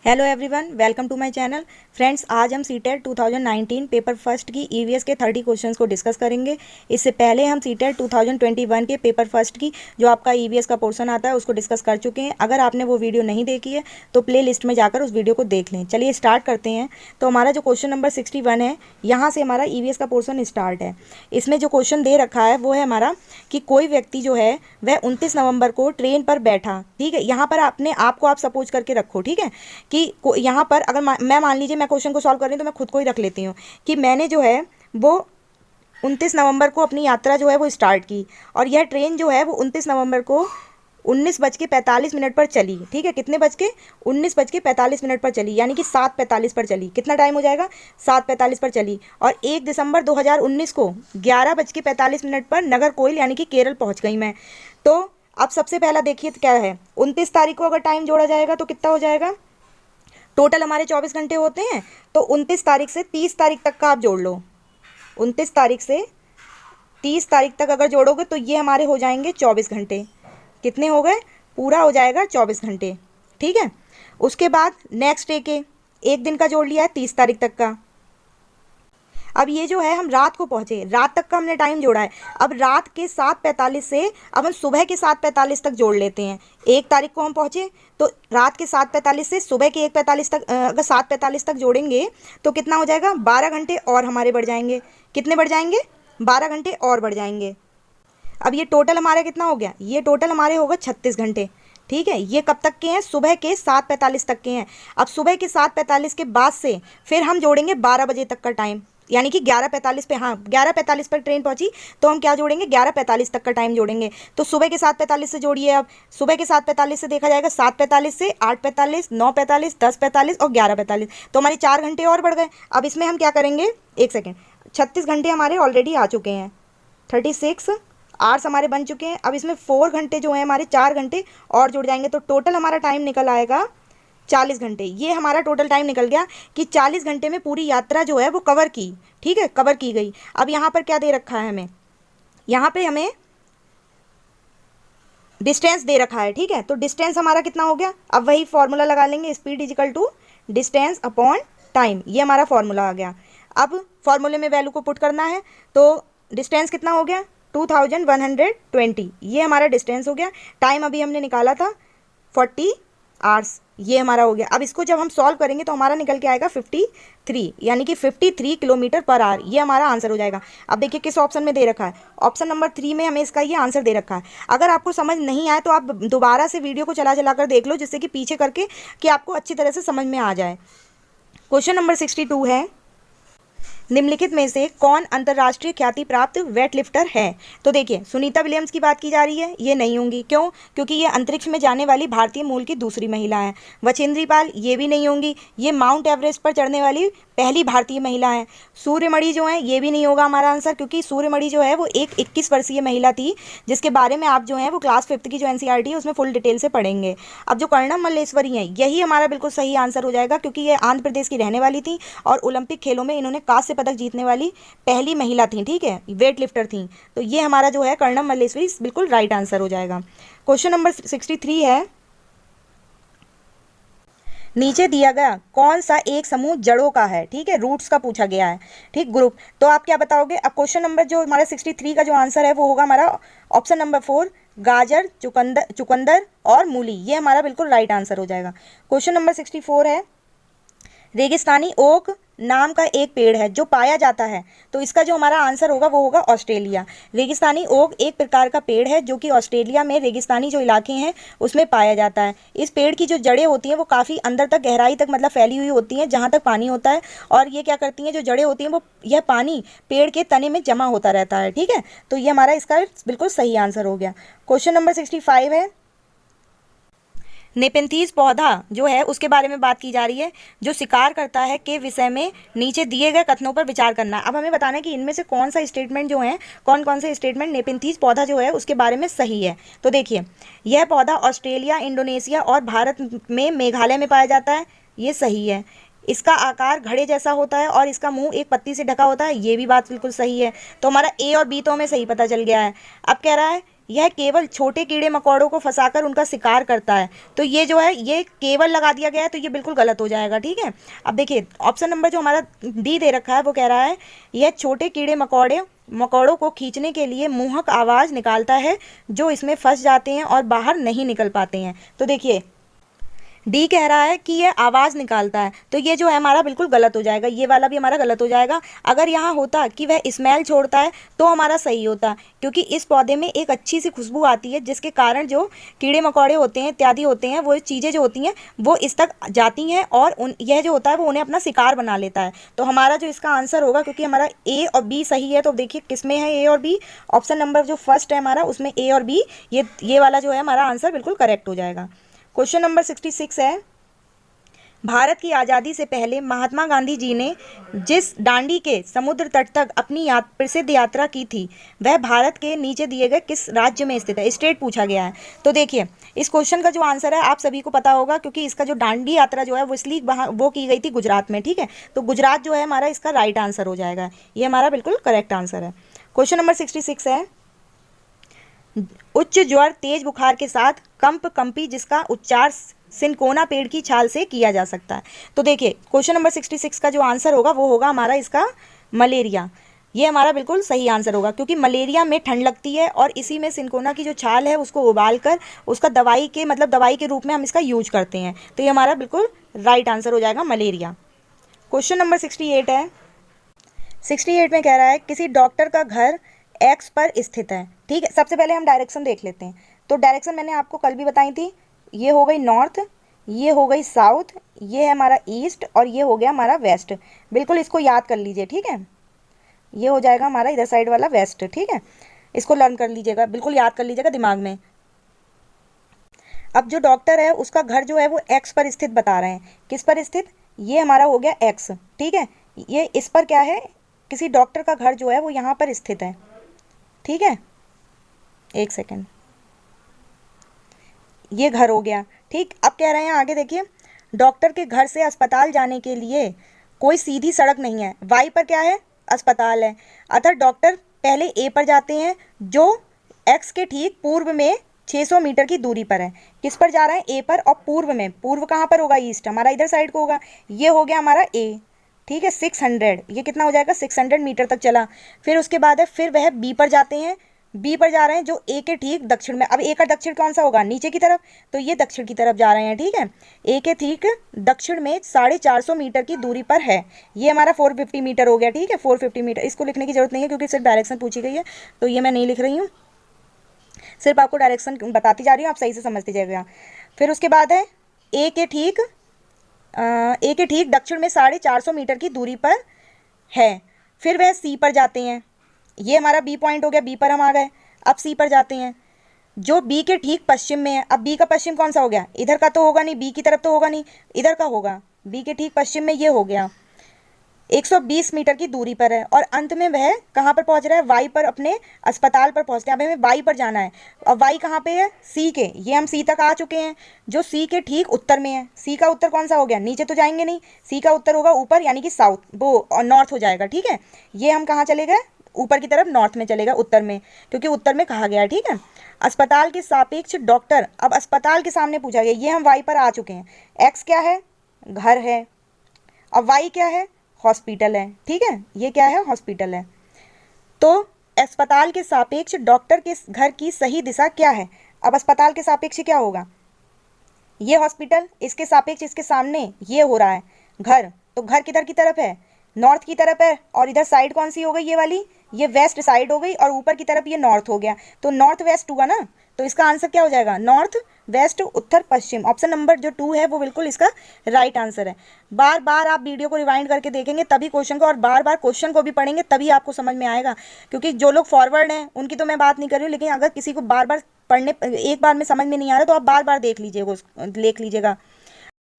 Hello everyone, welcome to my channel. Friends, आज हम CTET 2019 paper first की EVS के 30 क्वेश्चंस को डिस्कस करेंगे। इससे पहले हम सीटेट 2021 के पेपर फर्स्ट की जो आपका ईवीएस का पोर्शन आता है उसको डिस्कस कर चुके हैं। अगर आपने वो वीडियो नहीं देखी है तो प्ले लिस्ट में जाकर उस वीडियो को देख लें। चलिए स्टार्ट करते हैं। तो हमारा जो क्वेश्चन नंबर 61 है, यहाँ से हमारा ईवीएस का पोर्शन स्टार्ट है। इसमें जो क्वेश्चन दे रखा है वो है हमारा कि कोई व्यक्ति जो है वह 29 नवंबर को ट्रेन पर बैठा। ठीक है, यहाँ पर अपने आप को आप सपोज करके रखो। ठीक है, कि यहाँ पर अगर मैं मान लीजिए मैं क्वेश्चन को सॉल्व कर रही हूँ तो मैं खुद को ही रख लेती हूँ कि मैंने जो है वो 29 नवंबर को अपनी यात्रा जो है वो स्टार्ट की और यह ट्रेन जो है वो 29 नवंबर को 19:45 पर चली। ठीक है, कितने बज के 19:45 पर चली, यानी कि 7:45 पर चली। कितना टाइम हो जाएगा, 7:45 पर चली। और 1 दिसंबर 2019 को 11:45 पर नागरकोइल यानी कि केरल पहुँच गई मैं। तो अब सबसे पहला देखिए क्या है, 29 तारीख को अगर टाइम जोड़ा जाएगा तो कितना हो जाएगा। टोटल हमारे 24 घंटे होते हैं, तो 29 तारीख से 30 तारीख तक का आप जोड़ लो। 29 तारीख से 30 तारीख तक अगर जोड़ोगे तो ये हमारे हो जाएंगे 24 घंटे। कितने हो गए, पूरा हो जाएगा 24 घंटे। ठीक है, उसके बाद नेक्स्ट डे के एक दिन का जोड़ लिया है 30 तारीख तक का। अब ये जो है हम रात को पहुंचे, रात तक का हमने टाइम जोड़ा है। अब रात के 7:45 से अब हम सुबह के 7:45 तक जोड़ लेते हैं। 1 तारीख को हम पहुंचे तो रात के 7:45 से सुबह के 1:45 तक, अगर 7:45 तक जोड़ेंगे तो कितना हो जाएगा, 12 घंटे और हमारे बढ़ जाएंगे। कितने बढ़ जाएंगे, 12 घंटे और बढ़ जाएंगे। अब ये टोटल हमारा कितना हो गया, ये टोटल हमारे होगा 36 घंटे। ठीक है, ये कब तक के हैं, सुबह के 7:45 तक के हैं। अब सुबह के 7:45 के बाद से फिर हम जोड़ेंगे 12 बजे तक का टाइम, यानी कि 11:45 पे, हाँ 11:45 पर ट्रेन पहुंची तो हम क्या जोड़ेंगे, 11:45 तक का टाइम जोड़ेंगे। तो सुबह के 7:45 से जोड़िए। अब सुबह के 7:45 से देखा जाएगा 7:45 से 8:45, 9:45, 10:45 और 11:45, तो हमारे 4 घंटे और बढ़ गए। अब इसमें हम क्या करेंगे, एक सेकेंड, 36 घंटे हमारे ऑलरेडी आ चुके हैं, 36 आवर्स हमारे बन चुके हैं। अब इसमें 4 घंटे जो है हमारे, 4 घंटे और जुड़ जाएंगे तो टोटल हमारा टाइम निकल आएगा 40 घंटे। ये हमारा टोटल टाइम निकल गया कि 40 घंटे में पूरी यात्रा जो है वो कवर की। ठीक है, कवर की गई। अब यहाँ पर क्या दे रखा है हमें, यहाँ पे हमें डिस्टेंस दे रखा है। ठीक है, तो डिस्टेंस हमारा कितना हो गया, अब वही फॉर्मूला लगा लेंगे, speed is equal to distance upon time. ये हमारा फॉर्मूला आ गया। अब फॉर्मूले में वैल्यू को पुट करना है तो डिस्टेंस कितना हो गया, 2120। ये हमारा डिस्टेंस हो गया। टाइम अभी हमने निकाला था 40 आवर्स, ये हमारा हो गया। अब इसको जब हम सॉल्व करेंगे तो हमारा निकल के आएगा 53, यानी कि 53 किलोमीटर पर आवर। ये हमारा आंसर हो जाएगा। अब देखिए किस ऑप्शन में दे रखा है, ऑप्शन नंबर 3 में हमें इसका ये आंसर दे रखा है। अगर आपको समझ नहीं आए तो आप दोबारा से वीडियो को चला कर देख लो, जिससे कि पीछे करके कि आपको अच्छी तरह से समझ में आ जाए। क्वेश्चन नंबर 62 है, निम्नलिखित में से कौन अंतर्राष्ट्रीय ख्याति प्राप्त वेट लिफ्टर है। तो देखिए सुनीता विलियम्स की बात की जा रही है, ये नहीं होंगी। क्यों, क्योंकि ये अंतरिक्ष में जाने वाली भारतीय मूल की दूसरी महिला है। बछेंद्री पाल, ये भी नहीं होंगी, ये माउंट एवरेस्ट पर चढ़ने वाली पहली भारतीय महिला है। सूर्यमणि जो है ये भी नहीं होगा हमारा आंसर, क्योंकि सूर्यमणि जो है वो एक 21 वर्षीय महिला थी, जिसके बारे में आप जो है वो क्लास 5th की जो एनसीईआरटी है उसमें फुल डिटेल से पढ़ेंगे। अब जो कर्णम मल्लेश्वरी हैं, यही हमारा बिल्कुल सही आंसर हो जाएगा, क्योंकि ये आंध्र प्रदेश की रहने वाली थी और ओलंपिक खेलों में इन्होंने कांस्य पदक जीतने वाली पहली महिला थी। ठीक है, वेट लिफ्टर थी। तो ये हमारा जो है कर्णम मल्लेश्वरी बिल्कुल राइट आंसर हो जाएगा। क्वेश्चन नंबर 63 है, नीचे दिया गया कौन सा एक समूह जड़ों का है। ठीक है, रूट्स का पूछा गया है। ठीक, ग्रुप। तो आप क्या बताओगे। अब क्वेश्चन नंबर जो हमारा 63 का जो आंसर है वो होगा हमारा ऑप्शन नंबर 4, गाजर, चुकंदर और मूली। ये हमारा बिल्कुल राइट आंसर हो जाएगा। क्वेश्चन नंबर 64 है, रेगिस्तानी ओक नाम का एक पेड़ है जो पाया जाता है, तो इसका जो हमारा आंसर होगा वो होगा ऑस्ट्रेलिया। रेगिस्तानी ओक एक प्रकार का पेड़ है जो कि ऑस्ट्रेलिया में रेगिस्तानी जो इलाके हैं उसमें पाया जाता है। इस पेड़ की जो जड़ें होती हैं वो काफ़ी अंदर तक, गहराई तक मतलब फैली हुई होती हैं, जहाँ तक पानी होता है। और ये क्या करती हैं, जो जड़ें होती हैं वो, यह पानी पेड़ के तने में जमा होता रहता है। ठीक है, तो ये हमारा इसका बिल्कुल सही आंसर हो गया। क्वेश्चन नंबर 65 है, नेपेंथीज पौधा जो है उसके बारे में बात की जा रही है, जो शिकार करता है के विषय में नीचे दिए गए कथनों पर विचार करना। अब हमें बताना है कि इनमें से कौन सा स्टेटमेंट जो है, कौन कौन से स्टेटमेंट नेपेंथीज पौधा जो है उसके बारे में सही है। तो देखिए, यह पौधा ऑस्ट्रेलिया, इंडोनेशिया और भारत में मेघालय में पाया जाता है, ये सही है। इसका आकार घड़े जैसा होता है और इसका मुंह एक पत्ती से ढका होता है, ये भी बात बिल्कुल सही है। तो हमारा ए और बी तो हमें सही पता चल गया है। अब कह रहा है यह केवल छोटे कीड़े मकोड़ों को फंसाकर उनका शिकार करता है। तो ये जो है ये केवल लगा दिया गया है, तो ये बिल्कुल गलत हो जाएगा। ठीक है, अब देखिए ऑप्शन नंबर जो हमारा डी दे रखा है वो कह रहा है यह छोटे कीड़े मकोड़ों को खींचने के लिए मोहक आवाज़ निकालता है जो इसमें फंस जाते हैं और बाहर नहीं निकल पाते हैं। तो देखिए डी कह रहा है कि यह आवाज़ निकालता है, तो ये जो है हमारा बिल्कुल गलत हो जाएगा, ये वाला भी हमारा गलत हो जाएगा। अगर यहाँ होता कि वह स्मेल छोड़ता है तो हमारा सही होता, क्योंकि इस पौधे में एक अच्छी सी खुशबू आती है जिसके कारण जो कीड़े मकोड़े होते हैं इत्यादि होते हैं वो चीज़ें जो होती हैं वो इस तक जाती हैं और यह जो होता है वो उन्हें अपना शिकार बना लेता है। तो हमारा जो इसका आंसर होगा, क्योंकि हमारा ए और बी सही है, तो देखिए किसमें है ए और बी, ऑप्शन नंबर जो फर्स्ट है हमारा उसमें ए और बी, ये वाला जो है हमारा आंसर बिल्कुल करेक्ट हो जाएगा। क्वेश्चन नंबर 66 है, भारत की आज़ादी से पहले महात्मा गांधी जी ने जिस दांडी के समुद्र तट तक अपनी प्रसिद्ध यात्रा की थी वह भारत के नीचे दिए गए किस राज्य में स्थित है। स्टेट पूछा गया है। तो देखिए इस क्वेश्चन का जो आंसर है आप सभी को पता होगा, क्योंकि इसका जो दांडी यात्रा जो है वो इसलिए वो की गई थी गुजरात में। ठीक है, तो गुजरात जो है हमारा इसका राइट आंसर हो जाएगा, ये हमारा बिल्कुल करेक्ट आंसर है। क्वेश्चन नंबर 66 है, उच्च ज्वर तेज बुखार के साथ कंपी जिसका उच्चार सिनकोना पेड़ की छाल से किया जा सकता है। तो देखिए क्वेश्चन नंबर 66 का जो आंसर होगा वो होगा हमारा इसका मलेरिया, ये हमारा बिल्कुल सही आंसर होगा, क्योंकि मलेरिया में ठंड लगती है और इसी में सिनकोना की जो छाल है उसको उबाल कर उसका दवाई के रूप में हम इसका यूज करते हैं। तो ये हमारा बिल्कुल राइट आंसर हो जाएगा मलेरिया। क्वेश्चन नंबर 68 है, 68 में कह रहा है किसी डॉक्टर का घर एक्स पर स्थित है। ठीक है, सबसे पहले हम डायरेक्शन देख लेते हैं। तो डायरेक्शन मैंने आपको कल भी बताई थी, ये हो गई नॉर्थ, ये हो गई साउथ, ये है हमारा ईस्ट और ये हो गया हमारा वेस्ट। बिल्कुल इसको याद कर लीजिए। ठीक है, ये हो जाएगा हमारा इधर साइड वाला वेस्ट। ठीक है, इसको लर्न कर लीजिएगा, बिल्कुल याद कर लीजिएगा दिमाग में। अब जो डॉक्टर है उसका घर जो है वो एक्स पर स्थित बता रहे हैं, किस पर स्थित, ये हमारा हो गया एक्स। ठीक है, ये इस पर क्या है, किसी डॉक्टर का घर जो है वो यहाँ पर स्थित है। ठीक है, एक सेकेंड, ये घर हो गया। ठीक, अब कह रहे हैं आगे देखिए, डॉक्टर के घर से अस्पताल जाने के लिए कोई सीधी सड़क नहीं है, वाई पर क्या है, अस्पताल है, अतः डॉक्टर पहले ए पर जाते हैं जो एक्स के ठीक पूर्व में 600 मीटर की दूरी पर है। किस पर जा रहे हैं, ए पर, और पूर्व में, पूर्व कहाँ पर होगा, ईस्ट, हमारा इधर साइड को होगा। ये हो गया हमारा ए। ठीक है, 600, ये कितना हो जाएगा, 600 मीटर तक चला। फिर उसके बाद है, फिर वह बी पर जाते हैं, बी पर जा रहे हैं जो ए के ठीक दक्षिण में। अब ए का दक्षिण कौन सा होगा, नीचे की तरफ, तो ये दक्षिण की तरफ जा रहे हैं। ठीक है, ए के ठीक दक्षिण में 450 मीटर की दूरी पर है, ये हमारा 450 मीटर हो गया। ठीक है, 450 मीटर, इसको लिखने की जरूरत नहीं है क्योंकि सिर्फ डायरेक्शन पूछी गई है, तो ये मैं नहीं लिख रही हूँ, सिर्फ आपको डायरेक्शन बताती जा रही हूँ, आप सही से समझते जाइएगा। फिर उसके बाद है ए के ठीक दक्षिण में 450 मीटर की दूरी पर है। फिर वह सी पर जाते हैं, ये हमारा बी पॉइंट हो गया, बी पर हम आ गए। अब सी पर जाते हैं जो बी के ठीक पश्चिम में है। अब बी का पश्चिम कौन सा हो गया, इधर का तो होगा नहीं, बी की तरफ तो होगा नहीं, इधर का होगा, बी के ठीक पश्चिम में ये हो गया, 120 मीटर की दूरी पर है। और अंत में वह कहाँ पर पहुंच रहा है, वाई पर, अपने अस्पताल पर पहुंचते हैं। अब हमें वाई पर जाना है, और वाई कहाँ पे है, सी के, ये हम सी तक आ चुके हैं जो सी के ठीक उत्तर में है। सी का उत्तर कौन सा हो गया, नीचे तो जाएंगे नहीं, सी का उत्तर होगा ऊपर, यानी कि साउथ, वो और नॉर्थ हो जाएगा। ठीक है, ये हम कहाँ चले गए, ऊपर की तरफ, नॉर्थ में चलेगा, उत्तर में, क्योंकि उत्तर में कहा गया है। ठीक है, अस्पताल के सापेक्ष डॉक्टर, अब अस्पताल के सामने पूछा गया, ये हम वाई पर आ चुके हैं। एक्स क्या है, घर है, अब वाई क्या है, हॉस्पिटल है। ठीक है, ये क्या है, हॉस्पिटल है। तो अस्पताल के सापेक्ष डॉक्टर के घर की सही दिशा क्या है। अब अस्पताल के सापेक्ष क्या होगा, ये हॉस्पिटल, इसके सापेक्ष, इसके सामने ये हो रहा है घर, तो घर किधर की तरफ है, नॉर्थ की तरफ है, और इधर साइड कौन सी हो गई, ये वाली, ये वेस्ट साइड हो गई, और ऊपर की तरफ ये नॉर्थ हो गया, तो नॉर्थ वेस्ट हुआ ना। तो इसका आंसर क्या हो जाएगा, नॉर्थ वेस्ट उत्तर पश्चिम। ऑप्शन नंबर जो 2 है वो बिल्कुल इसका राइट आंसर है। बार बार आप वीडियो को रिवाइंड करके देखेंगे तभी क्वेश्चन को, और बार बार क्वेश्चन को भी पढ़ेंगे तभी आपको समझ में आएगा, क्योंकि जो लोग फॉरवर्ड हैं उनकी तो मैं बात नहीं कर रही हूँ, लेकिन अगर किसी को बार बार पढ़ने, एक बार में समझ में नहीं आ रहा तो आप बार बार देख लीजिएगा।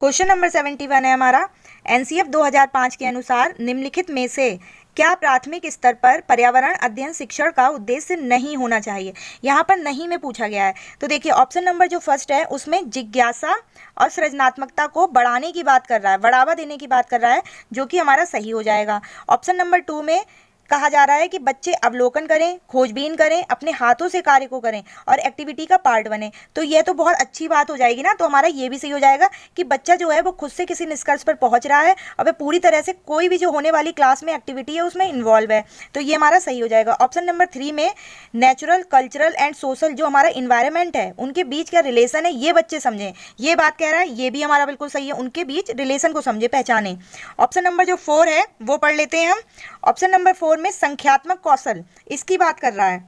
क्वेश्चन नंबर 71 है हमारा, एनसीएफ 2005 के अनुसार निम्नलिखित में से क्या प्राथमिक स्तर पर पर्यावरण अध्ययन शिक्षण का उद्देश्य नहीं होना चाहिए। यहाँ पर नहीं में पूछा गया है। तो देखिए ऑप्शन नंबर जो फर्स्ट है उसमें जिज्ञासा और सृजनात्मकता को बढ़ाने की बात कर रहा है, बढ़ावा देने की बात कर रहा है, जो कि हमारा सही हो जाएगा। ऑप्शन नंबर 2 में कहा जा रहा है कि बच्चे अवलोकन करें, खोजबीन करें, अपने हाथों से कार्य को करें और एक्टिविटी का पार्ट बने। तो ये तो बहुत अच्छी बात हो जाएगी ना, तो हमारा ये भी सही हो जाएगा कि बच्चा जो है वो खुद से किसी निष्कर्ष पर पहुंच रहा है और वह पूरी तरह से कोई भी जो होने वाली क्लास में एक्टिविटी है उसमें इन्वॉल्व है। तो ये हमारा सही हो जाएगा। ऑप्शन नंबर 3 में नेचुरल, कल्चरल एंड सोशल जो हमारा इन्वायरमेंट है उनके बीच क्या रिलेशन है ये बच्चे समझें, ये बात कह रहा है, ये भी हमारा बिल्कुल सही है, उनके बीच रिलेशन को समझे, पहचाने। ऑप्शन नंबर जो 4 है वो पढ़ लेते हैं हम। ऑप्शन नंबर 4 में संख्यात्मक कौशल, इसकी बात कर रहा है,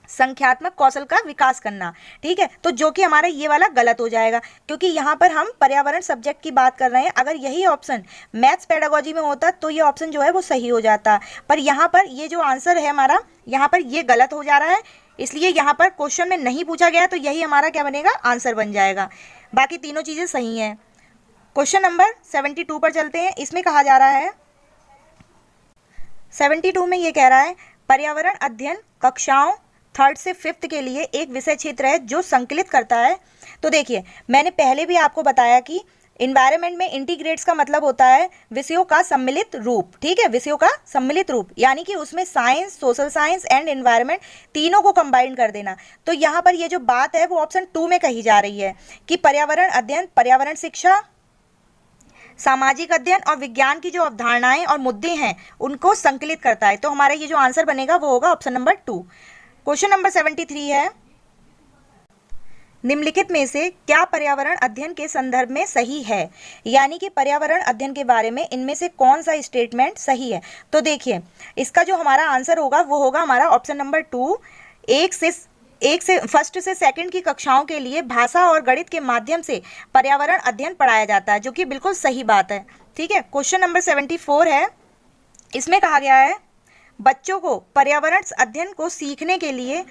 संख्यात्मक कौशल का विकास करना। ठीक है, तो जो कि हमारा ये वाला गलत हो जाएगा, क्योंकि यहाँ पर हम पर्यावरण सब्जेक्ट की बात कर रहे हैं। अगर यही ऑप्शन मैथ्स पेडागोजी में होता तो ये ऑप्शन जो है वो सही हो जाता, पर यहाँ पर ये जो आंसर है हमारा, यहाँ पर ये गलत हो जा रहा है, इसलिए यहाँ पर क्वेश्चन में नहीं पूछा गया, तो यही हमारा क्या बनेगा, आंसर बन जाएगा। बाकी तीनों चीज़ें सही हैं। क्वेश्चन नंबर 72 पर चलते हैं। इसमें कहा जा रहा है, 72 में ये कह रहा है पर्यावरण अध्ययन कक्षाओं 3rd से 5th के लिए एक विषय क्षेत्र है जो संकलित करता है। तो देखिए, मैंने पहले भी आपको बताया कि इन्वायरमेंट में इंटीग्रेट्स का मतलब होता है विषयों का सम्मिलित रूप। ठीक है, विषयों का सम्मिलित रूप, यानी कि उसमें science, social science and environment तीनों को कंबाइन कर देना। तो यहाँ पर ये जो बात है वो ऑप्शन 2 में कही जा रही है कि पर्यावरण अध्ययन पर्यावरण शिक्षा, सामाजिक अध्ययन और विज्ञान की जो अवधारणाएं और मुद्दे हैं उनको संकलित करता है। तो हमारा ये जो आंसर बनेगा वो होगा ऑप्शन नंबर 2। क्वेश्चन नंबर 73 है, निम्नलिखित में से क्या पर्यावरण अध्ययन के संदर्भ में सही है, यानी कि पर्यावरण अध्ययन के बारे में इनमें से कौन सा स्टेटमेंट सही है। तो देखिए, इसका जो हमारा आंसर होगा वो होगा हमारा ऑप्शन नंबर 2। एक से फर्स्ट से सेकंड की कक्षाओं के लिए भाषा और गणित के माध्यम से पर्यावरण अध्ययन पढ़ाया जाता है, जो कि बिल्कुल सही बात है। ठीक है, क्वेश्चन नंबर 74 है। इसमें कहा गया है बच्चों को पर्यावरण अध्ययन को सीखने के लिए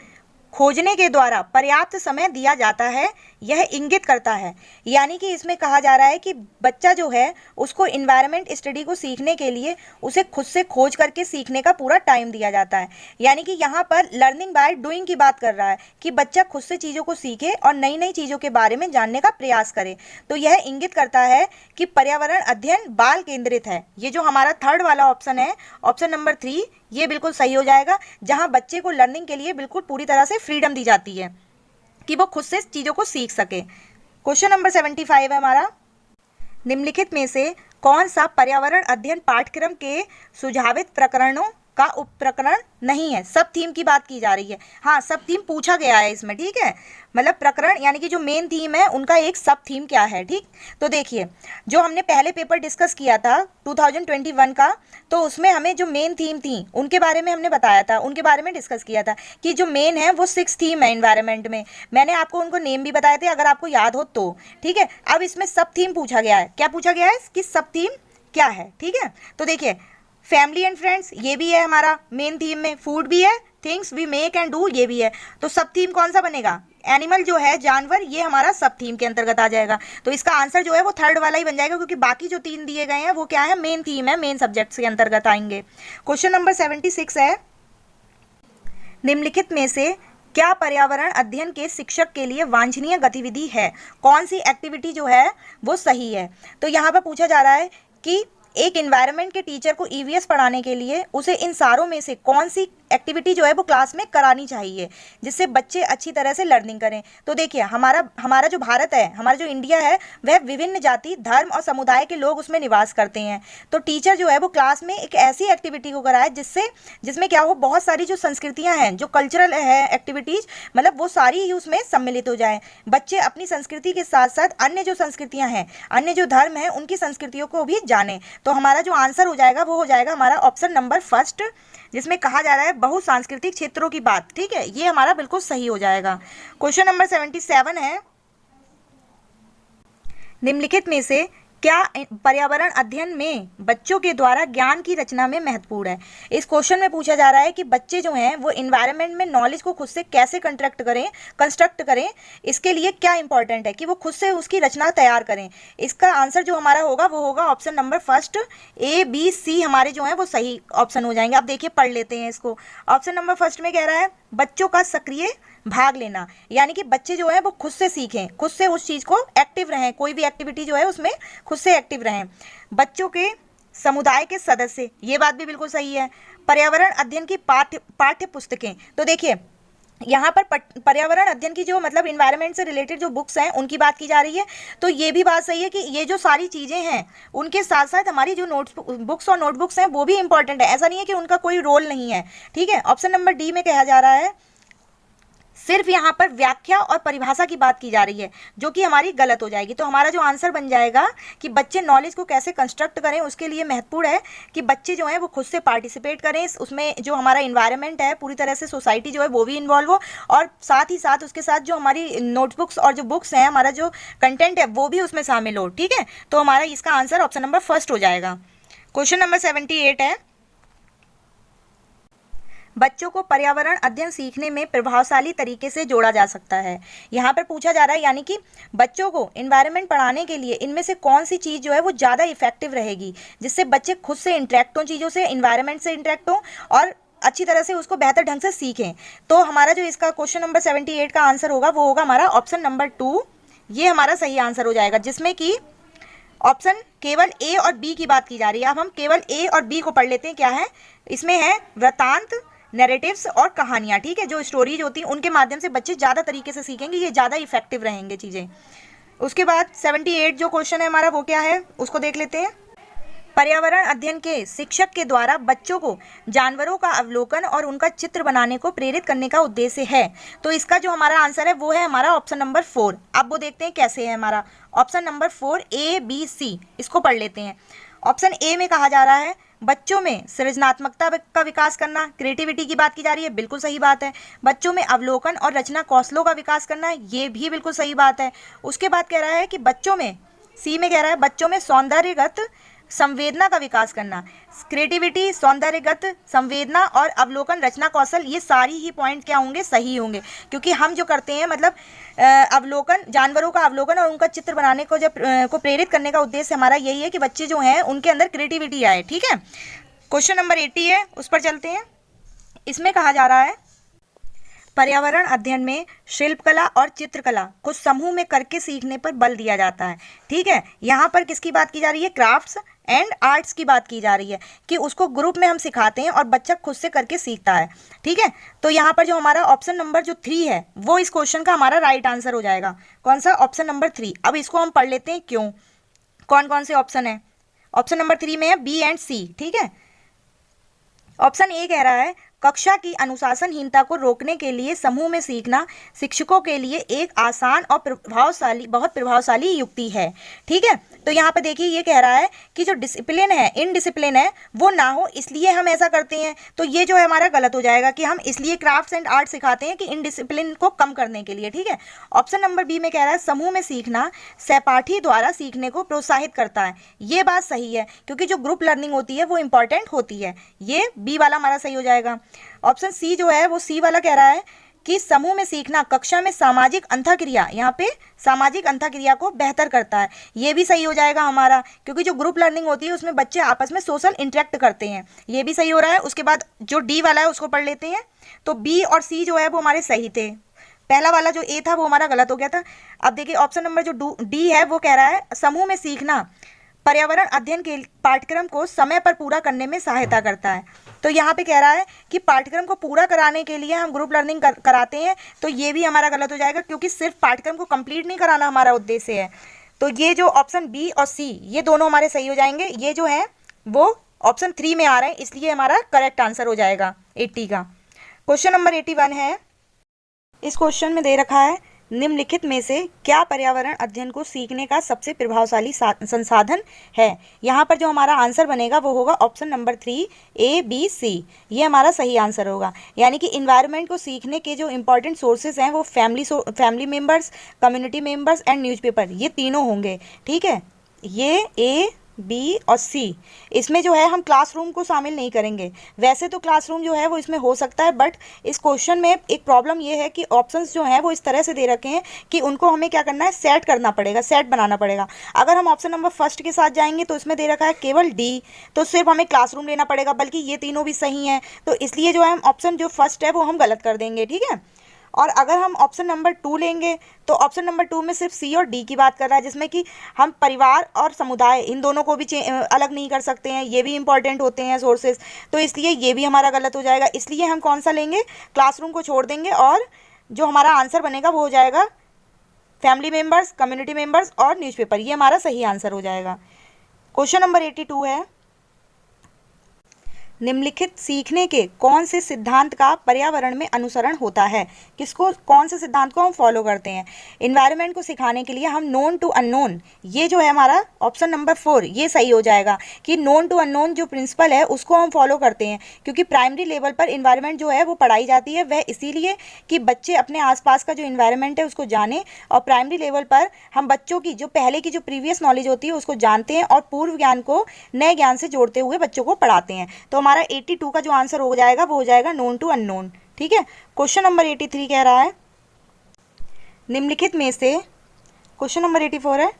खोजने के द्वारा पर्याप्त समय दिया जाता है, यह इंगित करता है। यानी कि इसमें कहा जा रहा है कि बच्चा जो है उसको इन्वायरमेंट स्टडी को सीखने के लिए उसे खुद से खोज करके सीखने का पूरा टाइम दिया जाता है। यानी कि यहाँ पर लर्निंग बाय डूइंग की बात कर रहा है कि बच्चा खुद से चीज़ों को सीखे और नई नई चीज़ों के बारे में जानने का प्रयास करे। तो यह इंगित करता है कि पर्यावरण अध्ययन बाल केंद्रित है। ये जो हमारा 3rd वाला ऑप्शन है, ऑप्शन नंबर 3, ये बिल्कुल सही हो जाएगा, जहाँ बच्चे को लर्निंग के लिए बिल्कुल पूरी तरह से फ्रीडम दी जाती है कि वो खुद से चीज़ों को सीख सके। क्वेश्चन नंबर 75 है हमारा, निम्नलिखित में से कौन सा पर्यावरण अध्ययन पाठ्यक्रम के सुझावित प्रकरणों का उपप्रकरण नहीं है। सब थीम की बात की जा रही है। हाँ, सब थीम पूछा गया है इसमें। ठीक है, मतलब प्रकरण यानी कि जो मेन थीम है उनका एक सब थीम क्या है। ठीक, तो देखिए, जो हमने पहले पेपर डिस्कस किया था 2021 का, तो उसमें हमें जो मेन थीम थी उनके बारे में हमने बताया था, उनके बारे में डिस्कस किया था कि जो मेन है वो 6 थीम है इन्वायरमेंट में। मैंने आपको उनको नेम भी बताए थे, अगर आपको याद हो तो। ठीक है, अब इसमें सब थीम पूछा गया है। क्या पूछा गया है कि सब थीम क्या है। ठीक है, तो देखिए, फैमिली एंड फ्रेंड्स ये भी है हमारा मेन थीम में, फूड भी है, things we make and do ये भी है। तो सब थीम कौन सा बनेगा, एनिमल जो है, जानवर, ये हमारा सब थीम के अंतर्गत आ जाएगा। तो इसका आंसर जो है वो 3rd वाला ही बन जाएगा, क्योंकि बाकी जो 3 दिए गए हैं वो क्या है, मेन थीम है, मेन सब्जेक्ट्स के अंतर्गत आएंगे। क्वेश्चन नंबर 76 है, निम्नलिखित में से क्या पर्यावरण अध्ययन के शिक्षक के लिए वांछनीय गतिविधि है, कौन सी एक्टिविटी जो है वो सही है। तो यहाँ पर पूछा जा रहा है कि एक इन्वायरमेंट के टीचर को ईवीएस पढ़ाने के लिए उसे इन सारों में से कौन सी एक्टिविटी जो है वो क्लास में करानी चाहिए, जिससे बच्चे अच्छी तरह से लर्निंग करें। तो देखिए, हमारा जो भारत है, हमारा जो इंडिया है, वह विभिन्न जाति, धर्म और समुदाय के लोग उसमें निवास करते हैं। तो टीचर जो है वो क्लास में एक ऐसी एक्टिविटी को कराए जिसमें क्या हो, बहुत सारी जो संस्कृतियाँ हैं, जो कल्चरल है एक्टिविटीज़, मतलब वो सारी ही उसमें सम्मिलित हो जाएँ। बच्चे अपनी संस्कृति के साथ साथ अन्य जो संस्कृतियाँ हैं, अन्य जो धर्म हैं, उनकी संस्कृतियों को भी जानें। तो हमारा जो आंसर हो जाएगा वो हो जाएगा हमारा ऑप्शन नंबर 1, जिसमें कहा जा रहा है बहुसांस्कृतिक क्षेत्रों की बात। ठीक है, ये हमारा बिल्कुल सही हो जाएगा। क्वेश्चन नंबर 77 है, निम्नलिखित में से क्या पर्यावरण अध्ययन में बच्चों के द्वारा ज्ञान की रचना में महत्वपूर्ण है। इस क्वेश्चन में पूछा जा रहा है कि बच्चे जो हैं वो इन्वायरमेंट में नॉलेज को खुद से कैसे कंस्ट्रक्ट करें, इसके लिए क्या इंपॉर्टेंट है कि वो खुद से उसकी रचना तैयार करें। इसका आंसर जो हमारा होगा वो होगा option number 1, A, B, C हमारे जो हैं वो सही ऑप्शन हो जाएंगे। अब देखिए, पढ़ लेते हैं इसको। ऑप्शन नंबर 1 में कह रहा है बच्चों का सक्रिय भाग लेना, यानी कि बच्चे जो है वो खुद से सीखें, खुद से उस चीज़ को एक्टिव रहें, कोई भी एक्टिविटी जो है उसमें खुद से एक्टिव रहें। बच्चों के समुदाय के सदस्य, ये बात भी बिल्कुल सही है। पर्यावरण अध्ययन की पाठ्य पुस्तकें। तो देखिए यहाँ पर पर्यावरण अध्ययन की जो मतलब इन्वायरमेंट से रिलेटेड जो बुक्स हैं उनकी बात की जा रही है। तो ये भी बात सही है कि ये जो सारी चीज़ें हैं उनके साथ साथ हमारी जो नोट्स बुक्स और नोटबुक्स हैं वो भी इंपॉर्टेंट है, ऐसा नहीं है कि उनका कोई रोल नहीं है। ठीक है, ऑप्शन नंबर डी में कहा जा रहा है सिर्फ यहाँ पर व्याख्या और परिभाषा की बात की जा रही है, जो कि हमारी गलत हो जाएगी। तो हमारा जो आंसर बन जाएगा कि बच्चे नॉलेज को कैसे कंस्ट्रक्ट करें, उसके लिए महत्वपूर्ण है कि बच्चे जो है वो खुद से पार्टिसिपेट करें, उसमें जो हमारा इन्वायरमेंट है पूरी तरह से सोसाइटी जो है वो भी इन्वॉल्व हो, और साथ ही साथ उसके साथ जो हमारी नोटबुक्स और जो बुक्स हैं, हमारा जो कंटेंट है वो भी उसमें शामिल हो। ठीक है, तो हमारा इसका आंसर ऑप्शन नंबर फर्स्ट हो जाएगा। क्वेश्चन नंबर 78 है, बच्चों को पर्यावरण अध्ययन सीखने में प्रभावशाली तरीके से जोड़ा जा सकता है। यहाँ पर पूछा जा रहा है यानी कि बच्चों को इन्वायरमेंट पढ़ाने के लिए इनमें से कौन सी चीज़ जो है वो ज़्यादा इफेक्टिव रहेगी, जिससे बच्चे खुद से इंटरेक्ट हों चीज़ों से, इन्वायरमेंट से इंटरेक्ट हों और अच्छी तरह से उसको बेहतर ढंग से सीखें। तो हमारा जो इसका क्वेश्चन नंबर 78 का आंसर होगा वो होगा हमारा ऑप्शन नंबर 2। ये हमारा सही आंसर हो जाएगा, जिसमें कि ऑप्शन केवल ए और बी की बात की जा रही है। अब हम केवल ए और बी को पढ़ लेते हैं। क्या है इसमें, है वृतांत, नैरेटिव्स और कहानियाँ। ठीक है, जो स्टोरीज होती हैं उनके माध्यम से बच्चे ज़्यादा तरीके से सीखेंगे, ये ज़्यादा इफेक्टिव रहेंगे चीज़ें। उसके बाद 78 जो क्वेश्चन है हमारा वो क्या है उसको देख लेते हैं। पर्यावरण अध्ययन के शिक्षक के द्वारा बच्चों को जानवरों का अवलोकन और उनका चित्र बनाने को प्रेरित करने का उद्देश्य है। तो इसका जो हमारा आंसर है वो है हमारा ऑप्शन नंबर 4। अब वो देखते हैं कैसे है हमारा option number 4 A B C, इसको पढ़ लेते हैं। ऑप्शन ए में कहा जा रहा है बच्चों में सृजनात्मकता का विकास करना, क्रिएटिविटी की बात की जा रही है, बिल्कुल सही बात है। बच्चों में अवलोकन और रचना कौशलों का विकास करना, ये भी बिल्कुल सही बात है। उसके बाद कह रहा है कि बच्चों में, सी में कह रहा है बच्चों में सौंदर्यगत संवेदना का विकास करना। क्रिएटिविटी, सौंदर्यगत संवेदना और अवलोकन, रचना कौशल, ये सारी ही पॉइंट क्या होंगे, सही होंगे, क्योंकि हम जो करते हैं मतलब अवलोकन, जानवरों का अवलोकन और उनका चित्र बनाने को जब को प्रेरित करने का उद्देश्य हमारा यही है कि बच्चे जो हैं उनके अंदर क्रिएटिविटी आए। ठीक है, क्वेश्चन नंबर 80 है, उस पर चलते हैं। इसमें कहा जा रहा है पर्यावरण अध्ययन में शिल्पकला और चित्रकला को समूह में करके सीखने पर बल दिया जाता है। ठीक है, यहाँ पर किसकी बात की जा रही है, क्राफ्ट्स एंड आर्ट्स की बात की जा रही है कि उसको ग्रुप में हम सिखाते हैं और बच्चा खुद से करके सीखता है। ठीक है, तो यहाँ पर जो हमारा ऑप्शन नंबर जो 3 है वो इस क्वेश्चन का हमारा राइट आंसर हो जाएगा। कौन सा, ऑप्शन नंबर 3। अब इसको हम पढ़ लेते हैं क्यों, कौन कौन से ऑप्शन है। ऑप्शन नंबर 3 में है बी एंड सी। ठीक है, ऑप्शन ए कह रहा है कक्षा की अनुशासनहीनता को रोकने के लिए समूह में सीखना शिक्षकों के लिए एक आसान और बहुत प्रभावशाली युक्ति है। ठीक है, तो यहाँ पे देखिए ये कह रहा है कि जो डिसिप्लिन है, इनडिसिप्लिन है वो ना हो, इसलिए हम ऐसा करते हैं। तो ये जो है हमारा गलत हो जाएगा कि हम इसलिए क्राफ्ट्स एंड आर्ट सिखाते हैं कि इनडिसिप्लिन को कम करने के लिए। ठीक है, ऑप्शन नंबर बी में कह रहा है समूह में सीखना सहपाठी द्वारा सीखने को प्रोत्साहित करता है। ये बात सही है, क्योंकि जो ग्रुप लर्निंग होती है वो इंपॉर्टेंट होती है। ये बी वाला हमारा सही हो जाएगा। ऑप्शन सी जो है वो सी वाला कह रहा है कि समूह में सीखना कक्षा में सामाजिक अंतःक्रिया, यहाँ पे सामाजिक अंतःक्रिया को बेहतर करता है। ये भी सही हो जाएगा हमारा, क्योंकि जो ग्रुप लर्निंग होती है उसमें बच्चे आपस में सोशल इंटरेक्ट करते हैं। ये भी सही हो रहा है। उसके बाद जो डी वाला है उसको पढ़ लेते हैं। तो बी और सी जो है वो हमारे सही थे, पहला वाला जो ए था वो हमारा गलत हो गया था। अब देखिए ऑप्शन नंबर जो डी है वो कह रहा है समूह में सीखना पर्यावरण अध्ययन के पाठ्यक्रम को समय पर पूरा करने में सहायता करता है। तो यहाँ पे कह रहा है कि पाठ्यक्रम को पूरा कराने के लिए हम ग्रुप लर्निंग कराते हैं। तो ये भी हमारा गलत हो जाएगा, क्योंकि सिर्फ पाठ्यक्रम को कंप्लीट नहीं कराना हमारा उद्देश्य है। तो ये जो ऑप्शन बी और सी ये दोनों हमारे सही हो जाएंगे। ये जो है वो ऑप्शन 3 में आ रहे हैं, इसलिए हमारा करेक्ट आंसर हो जाएगा 80 का। क्वेश्चन नंबर 81 है। इस क्वेश्चन में दे रखा है निम्नलिखित में से क्या पर्यावरण अध्ययन को सीखने का सबसे प्रभावशाली संसाधन है। यहाँ पर जो हमारा आंसर बनेगा वो होगा option number 3 A B C. ये हमारा सही आंसर होगा। यानी कि इन्वायरमेंट को सीखने के जो इंपॉर्टेंट सोर्सेज हैं वो family members, community members and newspaper, ये तीनों होंगे। ठीक है, ये ए बी और सी। इसमें जो है हम क्लासरूम को शामिल नहीं करेंगे। वैसे तो क्लासरूम जो है वो इसमें हो सकता है, बट इस क्वेश्चन में एक प्रॉब्लम ये है कि ऑप्शंस जो हैं वो इस तरह से दे रखे हैं कि उनको हमें क्या करना है, सेट करना पड़ेगा, सेट बनाना पड़ेगा। अगर हम ऑप्शन नंबर फर्स्ट के साथ जाएंगे तो इसमें दे रखा है केवल डी, तो सिर्फ हमें क्लासरूम लेना पड़ेगा, बल्कि ये तीनों भी सही हैं। तो इसलिए जो है हम ऑप्शन जो फर्स्ट है वो हम गलत कर देंगे। ठीक है, और अगर हम ऑप्शन नंबर 2 लेंगे तो ऑप्शन नंबर 2 में सिर्फ सी और डी की बात कर रहा है, जिसमें कि हम परिवार और समुदाय इन दोनों को भी अलग नहीं कर सकते हैं, ये भी इंपॉर्टेंट होते हैं सोर्सेज, तो इसलिए ये भी हमारा गलत हो जाएगा। इसलिए हम कौन सा लेंगे, क्लासरूम को छोड़ देंगे और जो हमारा आंसर बनेगा वो हो जाएगा फैमिली मेम्बर्स, कम्युनिटी मेम्बर्स और न्यूज़पेपर, ये हमारा सही आंसर हो जाएगा। क्वेश्चन नंबर 82 है, निम्नलिखित सीखने के कौन से सिद्धांत का पर्यावरण में अनुसरण होता है। किसको, कौन से सिद्धांत को हम फॉलो करते हैं। इन्वायरमेंट को सिखाने के लिए हम नोन टू अननोन, ये जो है हमारा ऑप्शन नंबर 4 ये सही हो जाएगा कि नोन टू अननोन जो प्रिंसिपल है उसको हम फॉलो करते हैं, क्योंकि प्राइमरी लेवल पर इन्वायरमेंट जो है वो पढ़ाई जाती है, वह इसीलिए कि बच्चे अपने आसपास का जो इन्वायरमेंट है उसको जाने, और प्राइमरी लेवल पर हम बच्चों की जो पहले की जो प्रीवियस नॉलेज होती है उसको जानते हैं और पूर्व ज्ञान को नए ज्ञान से जोड़ते हुए बच्चों को पढ़ाते हैं। तो हमारा 82 का जो आंसर हो जाएगा वो हो जाएगा नोन टू अननोन। ठीक है। क्वेश्चन नंबर 83 कह रहा है, निम्नलिखित में से, क्वेश्चन नंबर 84 है,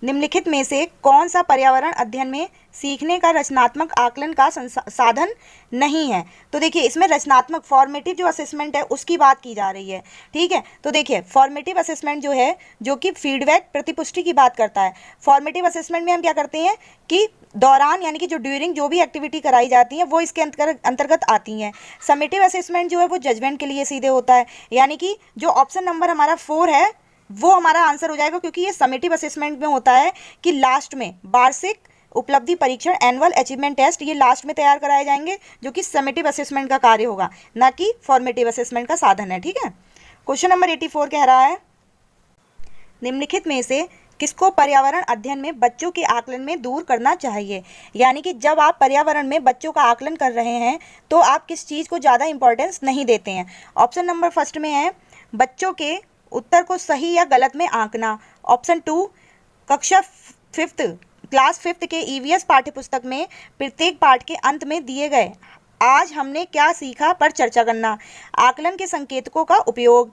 निम्नलिखित में से कौन सा पर्यावरण अध्ययन में सीखने का रचनात्मक आकलन का साधन नहीं है। तो देखिए इसमें रचनात्मक फॉर्मेटिव जो असेसमेंट है उसकी बात की जा रही है। ठीक है, तो देखिए फॉर्मेटिव असेसमेंट जो है जो कि फीडबैक प्रतिपुष्टि की बात करता है। फॉर्मेटिव असेसमेंट में हम क्या करते हैं कि दौरान यानी कि जो ड्यूरिंग जो भी एक्टिविटी कराई जाती है वो इसके अंतर्गत आती हैं। समेटिव असेसमेंट जो है वो जजमेंट के लिए सीधे होता है, यानी कि जो ऑप्शन नंबर हमारा 4 है वो हमारा आंसर हो जाएगा, क्योंकि ये समेटिव असेसमेंट में होता है कि लास्ट में वार्षिक उपलब्धि परीक्षण, एनुअल अचीवमेंट टेस्ट, ये लास्ट में तैयार कराए जाएंगे, जो कि समेटिव असेसमेंट का कार्य होगा, ना कि फॉर्मेटिव असेसमेंट का साधन है। ठीक है। क्वेश्चन नंबर 84 कह रहा है, निम्नलिखित में से किसको पर्यावरण अध्ययन में बच्चों के आकलन में दूर करना चाहिए। यानी कि जब आप पर्यावरण में बच्चों का आकलन कर रहे हैं तो आप किस चीज़ को ज़्यादा इंपॉर्टेंस नहीं देते हैं। ऑप्शन नंबर फर्स्ट में है बच्चों के उत्तर को सही या गलत में आंकना। ऑप्शन 2, कक्षा 5th क्लास 5th के ईवीएस पाठ्यपुस्तक में प्रत्येक पाठ के अंत में दिए गए आज हमने क्या सीखा पर चर्चा करना। आकलन के संकेतकों का उपयोग।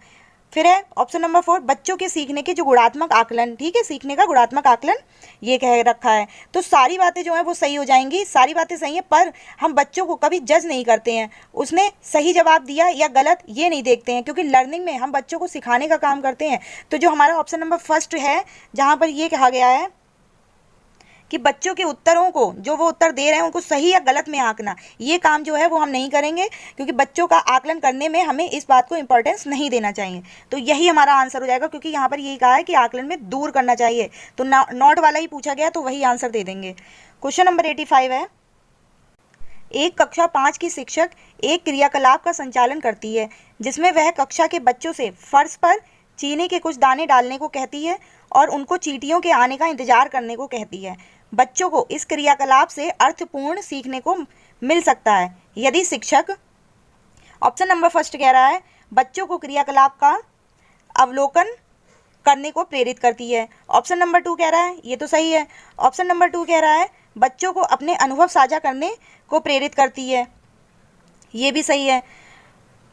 फिर है ऑप्शन नंबर 4, बच्चों के सीखने के जो गुणात्मक आकलन, ठीक है, सीखने का गुणात्मक आकलन ये कह रखा है। तो सारी बातें जो है वो सही हो जाएंगी, सारी बातें सही है, पर हम बच्चों को कभी जज नहीं करते हैं, उसने सही जवाब दिया या गलत ये नहीं देखते हैं, क्योंकि लर्निंग में हम बच्चों को सिखाने का काम करते हैं। तो जो हमारा ऑप्शन नंबर फर्स्ट है जहाँ पर ये कहा गया है कि बच्चों के उत्तरों को, जो वो उत्तर दे रहे हैं उनको सही या गलत में आंकना, ये काम जो है वो हम नहीं करेंगे, क्योंकि बच्चों का आकलन करने में हमें इस बात को इंपॉर्टेंस नहीं देना चाहिए। तो यही हमारा आंसर हो जाएगा, क्योंकि यहाँ पर यही कहा है कि आकलन में दूर करना चाहिए, तो नॉट वाला ही पूछा गया तो वही आंसर दे देंगे। क्वेश्चन नंबर 85 है, एक कक्षा 5 की शिक्षक एक क्रियाकलाप का संचालन करती है जिसमें वह कक्षा के बच्चों से फर्श पर चीनी के कुछ दाने डालने को कहती है और उनको चींटियों के आने का इंतजार करने को कहती है। बच्चों को इस क्रियाकलाप से अर्थपूर्ण सीखने को मिल सकता है यदि शिक्षक, ऑप्शन नंबर फर्स्ट कह रहा है बच्चों को क्रियाकलाप का अवलोकन करने को प्रेरित करती है। ऑप्शन नंबर 2 कह रहा है, ये तो सही है, ऑप्शन नंबर 2 कह रहा है बच्चों को अपने अनुभव साझा करने को प्रेरित करती है, ये भी सही है।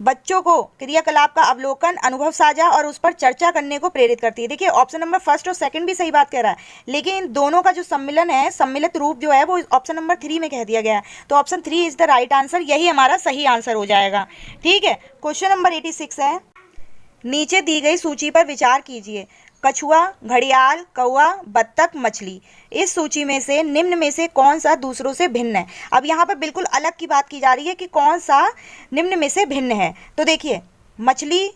बच्चों को क्रियाकलाप का अवलोकन, अनुभव साझा और उस पर चर्चा करने को प्रेरित करती है। देखिए ऑप्शन नंबर फर्स्ट और सेकंड भी सही बात कह रहा है, लेकिन इन दोनों का जो सम्मिलन है, सम्मिलित रूप जो है वो ऑप्शन नंबर 3 में कह दिया गया है। तो option 3 is the right answer, यही हमारा सही आंसर हो जाएगा। ठीक है। क्वेश्चन नंबर 86 है, नीचे दी गई सूची पर विचार कीजिए। कछुआ, घड़ियाल, कौआ, बत्तख, मछली, इस सूची में से निम्न में से कौन सा दूसरों से भिन्न है। अब यहाँ पर बिल्कुल अलग की बात की जा रही है कि कौन सा निम्न में से भिन्न है। तो देखिए मछली,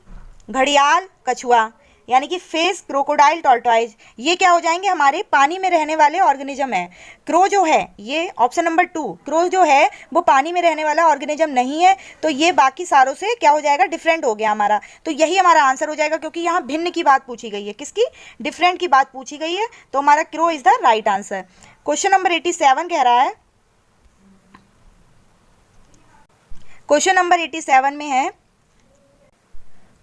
घड़ियाल, कछुआ, यानी कि फिश, क्रोकोडाइल, टॉर्टोइज, ये क्या हो जाएंगे, हमारे पानी में रहने वाले ऑर्गेनिज्म है। क्रो जो है, ये ऑप्शन नंबर 2, क्रो जो है वो पानी में रहने वाला ऑर्गेनिज्म नहीं है, तो ये बाकी सारों से क्या हो जाएगा, डिफरेंट हो गया हमारा। तो यही हमारा आंसर हो जाएगा, क्योंकि यहाँ भिन्न की बात पूछी गई है, किसकी, डिफरेंट की बात पूछी गई है, तो हमारा crow is the right answer. Question number 87 कह रहा है, क्वेश्चन नंबर 87 में है,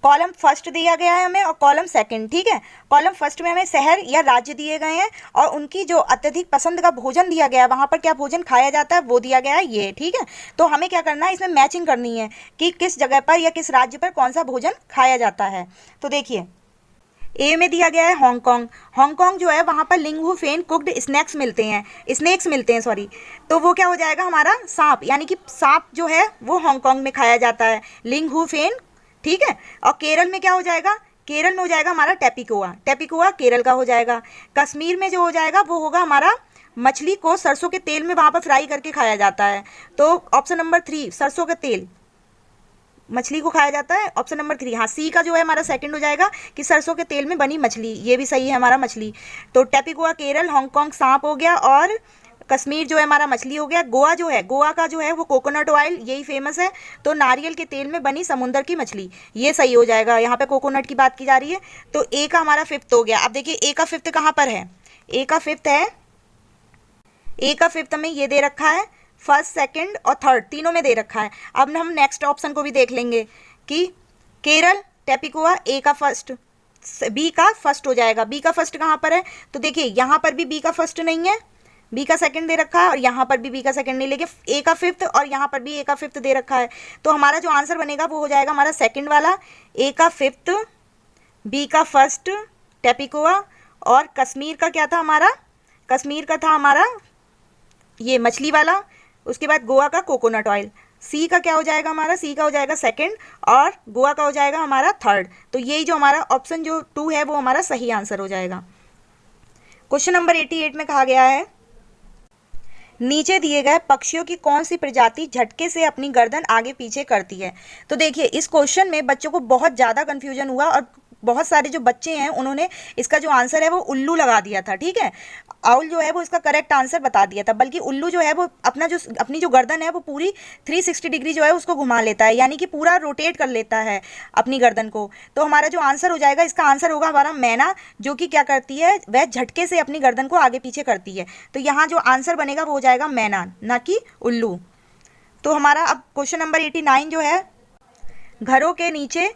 कॉलम फर्स्ट दिया गया है हमें और कॉलम सेकंड। ठीक है, कॉलम फर्स्ट में हमें शहर या राज्य दिए गए हैं और उनकी जो अत्यधिक पसंद का भोजन दिया गया है, वहाँ पर क्या भोजन खाया जाता है वो दिया गया है ये। ठीक है, तो हमें क्या करना है, इसमें मैचिंग करनी है कि किस जगह पर या किस राज्य पर कौन सा भोजन खाया जाता है। तो देखिए ए में दिया गया है हांगकांग। हांगकांग जो है वहाँ पर लिंगू फेन कुक्ड स्नैक्स मिलते हैं, स्नैक्स मिलते हैं सॉरी, तो वो क्या हो जाएगा हमारा सांप, यानी कि सांप जो है वो हांगकांग में खाया जाता है, लिंगू फेन। ठीक है। और केरल में क्या हो जाएगा, केरल में हो जाएगा हमारा टेपिकोआ, टेपिकोआ केरल का हो जाएगा। कश्मीर में जो हो जाएगा वो होगा हमारा मछली को सरसों के तेल में वहाँ पर फ्राई करके खाया जाता है। तो ऑप्शन नंबर 3 सरसों के तेल, मछली को खाया जाता है, ऑप्शन नंबर 3। हाँ, सी का जो है हमारा सेकंड हो जाएगा कि सरसों के तेल में बनी मछली, ये भी सही है हमारा मछली। तो टेपिकोआ केरल, हांगकांग सांप हो गया और कश्मीर जो है हमारा मछली हो गया। गोवा जो है, गोवा का जो है वो कोकोनट ऑयल, यही फेमस है, तो नारियल के तेल में बनी समुद्र की मछली, ये सही हो जाएगा। यहाँ पे कोकोनट की बात की जा रही है। तो ए का हमारा फिफ्थ हो गया। अब देखिए ए का फिफ्थ कहाँ पर है, ए का फिफ्थ है, ए का फिफ्थ में ये दे रखा है, फर्स्ट सेकंड और थर्ड तीनों में दे रखा है। अब हम नेक्स्ट ऑप्शन को भी देख लेंगे कि केरल टेपिकोआ, ए का फर्स्ट, बी का फर्स्ट हो जाएगा। बी का फर्स्ट कहाँ पर है, तो देखिए यहाँ पर भी बी का फर्स्ट नहीं है, बी का सेकंड दे रखा है और यहाँ पर भी बी का सेकंड नहीं, लेकिन ए का फिफ्थ और यहाँ पर भी ए का फिफ्थ दे रखा है। तो हमारा जो आंसर बनेगा वो हो जाएगा हमारा सेकंड वाला, ए का फिफ्थ, बी का फर्स्ट टेपिकोआ और कश्मीर का क्या था हमारा, कश्मीर का था हमारा ये मछली वाला, उसके बाद गोवा का कोकोनट ऑयल। सी का क्या हो जाएगा हमारा, सी का हो जाएगा सेकंड और गोवा का हो जाएगा हमारा थर्ड। तो यही जो हमारा ऑप्शन जो 2 है वो हमारा सही आंसर हो जाएगा। क्वेश्चन नंबर 88 में कहा गया है, नीचे दिए गए पक्षियों की कौन सी प्रजाति झटके से अपनी गर्दन आगे पीछे करती है। तो देखिए इस क्वेश्चन में बच्चों को बहुत ज़्यादा कन्फ्यूजन हुआ और बहुत सारे जो बच्चे हैं उन्होंने इसका जो आंसर है वो उल्लू लगा दिया था, ठीक है। आउल जो है वो इसका करेक्ट आंसर बता दिया था, बल्कि उल्लू जो है वो अपनी जो गर्दन है वो पूरी 360 डिग्री जो है उसको घुमा लेता है, यानी कि पूरा रोटेट कर लेता है अपनी गर्दन को। तो हमारा जो आंसर हो जाएगा, इसका आंसर होगा हमारा मैना, जो कि क्या करती है, वह झटके से अपनी गर्दन को आगे पीछे करती है। तो यहाँ जो आंसर बनेगा वो हो जाएगा मैना, ना कि उल्लू। तो हमारा अब क्वेश्चन नंबर 89 जो है, घरों के नीचे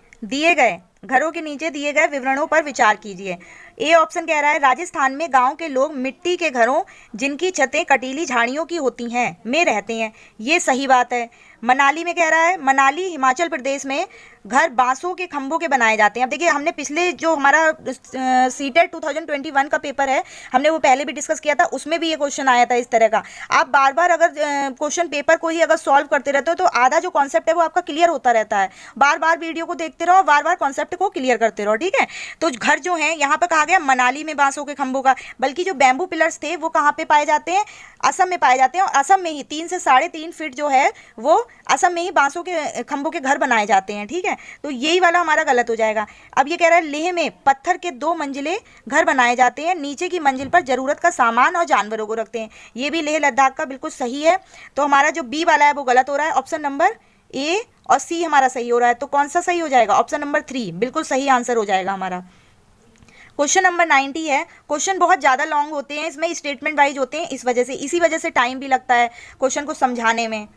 दिए गए विवरणों पर विचार कीजिए। ए ऑप्शन कह रहा है, राजस्थान में गांव के लोग मिट्टी के घरों जिनकी छतें कटीली झाड़ियों की होती हैं में रहते हैं, ये सही बात है। मनाली में कह रहा है, मनाली हिमाचल प्रदेश में घर बांसों के खंभों के बनाए जाते हैं। अब देखिए हमने पिछले जो हमारा सीटेट 2021 का पेपर है, हमने वो पहले भी डिस्कस किया था, उसमें भी ये क्वेश्चन आया था इस तरह का। आप बार बार अगर क्वेश्चन पेपर को ही अगर सॉल्व करते रहते हो तो आधा जो कॉन्सेप्ट है वो आपका क्लियर होता रहता है। बार बार वीडियो को देखते रहो, बार बार कॉन्सेप्ट को क्लियर करते रहो, ठीक है। तो घर जो है यहाँ पर कहा गया मनाली में बांसों के खंभों का, बल्कि जो बैम्बू पिलर्स थे वो कहाँ पे पाए जाते हैं, असम में पाए जाते हैं। और असम में ही 3 से 3.5 फीट जो है वो असम में ही बांसों के खंभों के घर बनाए जाते हैं, ठीक है। तो यही वाला हमारा गलत हो जाएगा। अब ये कह रहा है, लेह में पत्थर के 2 मंजिले घर बनाए जाते हैं, नीचे की मंजिल पर जरूरत का सामान और जानवरों को रखते हैं, ये भी लेह लद्दाख का बिल्कुल सही है। तो हमारा जो बी वाला है वो गलत हो रहा है, ऑप्शन नंबर ए और सी हमारा सही हो रहा है। तो कौन सा सही हो जाएगा, ऑप्शन नंबर 3 बिल्कुल सही आंसर हो जाएगा हमारा। क्वेश्चन नंबर 90 है। क्वेश्चन बहुत ज़्यादा लॉन्ग होते हैं, इसमें स्टेटमेंट वाइज होते हैं, इसी वजह से टाइम भी लगता है क्वेश्चन को समझाने में।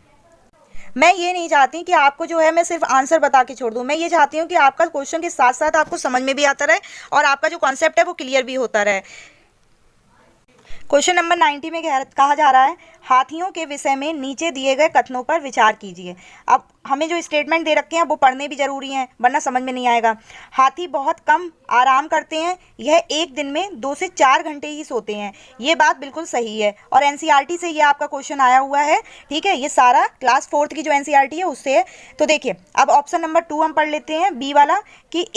मैं ये नहीं चाहती कि आपको जो है मैं सिर्फ आंसर बता के छोड़ दूँ, मैं ये चाहती हूँ कि आपका क्वेश्चन के साथ साथ आपको समझ में भी आता रहे और आपका जो कॉन्सेप्ट है वो क्लियर भी होता रहे। क्वेश्चन नंबर 90 में कहा जा रहा है, हाथियों के विषय में नीचे दिए गए कथनों पर विचार कीजिए। अब हमें जो स्टेटमेंट दे रखे हैं वो पढ़ने भी जरूरी हैं, वरना समझ में नहीं आएगा। हाथी बहुत कम आराम करते हैं, यह एक दिन में 2 से 4 घंटे ही सोते हैं, ये बात बिल्कुल सही है और एनसीईआरटी से ये आपका क्वेश्चन आया हुआ है, ठीक है। ये सारा क्लास 4th की जो एनसीईआरटी है उससे है। तो देखिए अब ऑप्शन नंबर 2 हम पढ़ लेते हैं, बी वाला, कि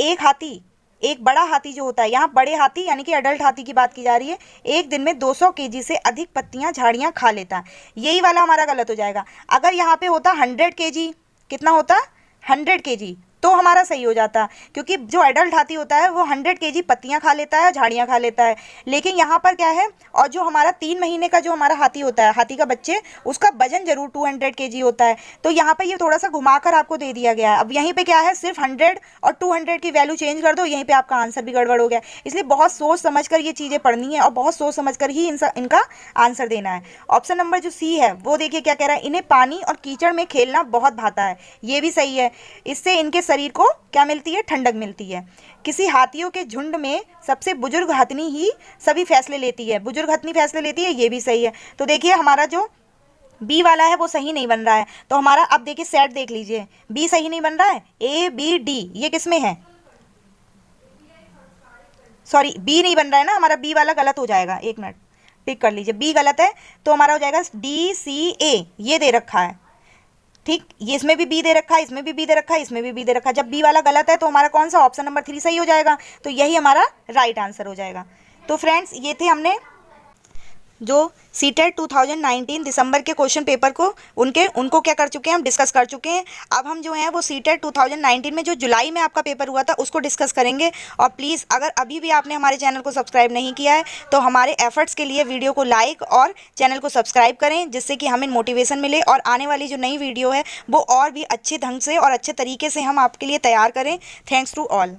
एक बड़ा हाथी जो होता है, यहाँ बड़े हाथी यानी कि अडल्ट हाथी की बात की जा रही है, एक दिन में 200 केजी से अधिक पत्तियां झाड़ियां खा लेता है, यही वाला हमारा गलत हो जाएगा। अगर यहाँ पे होता 100 केजी, कितना होता 100 केजी, तो हमारा सही हो जाता, क्योंकि जो एडल्ट हाथी होता है वो 100 केजी पत्तियां खा लेता है, झाड़ियां खा लेता है। लेकिन यहाँ पर क्या है, और जो हमारा 3 महीने का जो हमारा हाथी होता है, हाथी का बच्चे, उसका वजन जरूर 200 केजी होता है। तो यहाँ पर ये थोड़ा सा घुमाकर आपको दे दिया गया है। अब यहीं पे क्या है, सिर्फ 100 और 200 की वैल्यू चेंज कर दो, यहीं पे आपका आंसर भी गड़बड़ हो गया। इसलिए बहुत सोच समझ कर ये चीज़ें पढ़नी है और बहुत सोच समझ कर ही इनका आंसर देना है। ऑप्शन नंबर जो सी है वो देखिए क्या कह रहा है, इन्हें पानी और कीचड़ में खेलना बहुत भाता है, ये भी सही है। इससे इनके शरीर को क्या मिलती है, ठंडक मिलती है। किसी हाथियों के झुंड में सबसे बुजुर्ग हथनी ही सभी फैसले लेती है, बुजुर्ग हथनी फैसले लेती है, ये भी सही है। तो देखिए हमारा जो बी वाला है वो सही नहीं बन रहा है। तो हमारा अब देखिए सेट देख लीजिए, बी सही नहीं बन रहा है, ए बी डी ये किस में है, सॉरी बी नहीं बन रहा है ना, हमारा बी वाला गलत हो जाएगा, एक मिनट टिक कर लीजिए, बी गलत है। तो हमारा हो जाएगा डी सी ए, ये दे रखा है। ठीक, ये इसमें भी बी दे रखा है, इसमें भी बी दे रखा है, इसमें भी बी दे रखा है। जब बी वाला गलत है तो हमारा कौन सा ऑप्शन नंबर 3 सही हो जाएगा, तो यही हमारा राइट आंसर हो जाएगा। तो फ्रेंड्स ये थे हमने जो सीटेट 2019 दिसंबर के क्वेश्चन पेपर को उनको क्या कर चुके हैं, हम डिस्कस कर चुके हैं। अब हम जो है वो सीटेट 2019 में जो जुलाई में आपका पेपर हुआ था उसको डिस्कस करेंगे। और प्लीज़ अगर अभी भी आपने हमारे चैनल को सब्सक्राइब नहीं किया है तो हमारे एफर्ट्स के लिए वीडियो को लाइक और चैनल को सब्सक्राइब करें, जिससे कि हमें मोटिवेशन मिले और आने वाली जो नई वीडियो है वो और भी अच्छे ढंग से और अच्छे तरीके से हम आपके लिए तैयार करें। Thanks to all.